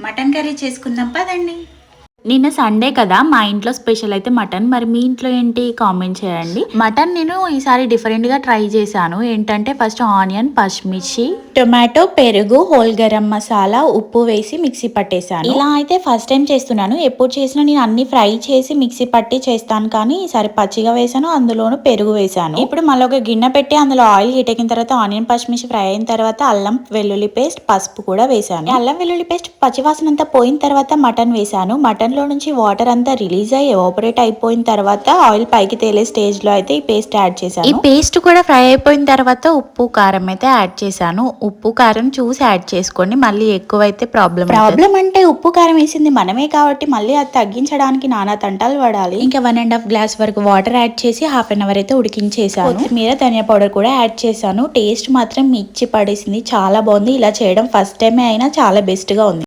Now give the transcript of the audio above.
Mutton curry చేసుకుందాం పదండి. నిన్న సండే కదా, మా ఇంట్లో స్పెషల్ అయితే మటన్. మరి మీ ఇంట్లో ఏంటి కామెంట్ చేయండి. మటన్ నేను ఈసారి డిఫరెంట్ గా ట్రై చేశాను. ఏంటంటే ఫస్ట్ ఆనియన్, పచ్చిమిర్చి, టొమాటో, పెరుగు, హోల్ గరం మసాలా, ఉప్పు వేసి మిక్సీ పట్టేశాను. ఇలా అయితే ఫస్ట్ టైం చేస్తున్నాను. ఎప్పుడు చేసినా నేను అన్ని ఫ్రై చేసి మిక్సీ పట్టి చేస్తాను, కానీ ఈసారి పచ్చిగా వేసాను, అందులోను పెరుగు వేసాను. ఇప్పుడు మళ్ళీ ఒక గిన్నె పెట్టి అందులో ఆయిల్ హీట్ ఎక్కిన తర్వాత ఆనియన్, పచ్చిమిర్చి ఫ్రై అయిన తర్వాత అల్లం వెల్లుల్లి పేస్ట్, పసుపు కూడా వేసాను. అల్లం వెల్లుల్లి పేస్ట్ పచ్చివాసన అంతా పోయిన తర్వాత మటన్ వేసాను. మటన్ లో నుంచి వాటర్ అంతా రిలీజ్ అయ్యి ఎవాపరేట్ అయిపోయిన తర్వాత ఆయిల్ పైకి తేలే స్టేజ్ లో అయితే ఈ పేస్ట్ యాడ్ చేశాను. ఈ పేస్ట్ కూడా ఫ్రై అయిపోయిన తర్వాత ఉప్పు కారం అయితే యాడ్ చేశాను. ఉప్పు కారం చూసి యాడ్ చేసుకోండి, మళ్ళీ ఎక్కువైతే ప్రాబ్లం అంటే ఉప్పు కారం వేసింది మనమే కాబట్టి మళ్ళీ అది తగ్గించడానికి నానా తంటాలు పడాలి. ఇంకా 1.5 గ్లాస్ వరకు వాటర్ యాడ్ చేసి హాఫ్ అన్ అవర్ అయితే ఉడికించేసాను. కొత్తిమీర, ధనియా పౌడర్ కూడా యాడ్ చేశాను. టేస్ట్ మాత్రం మిర్చి పడేసింది, చాలా బాగుంది. ఇలా చేయడం ఫస్ట్ టైమే అయినా చాలా బెస్ట్ గా ఉంది.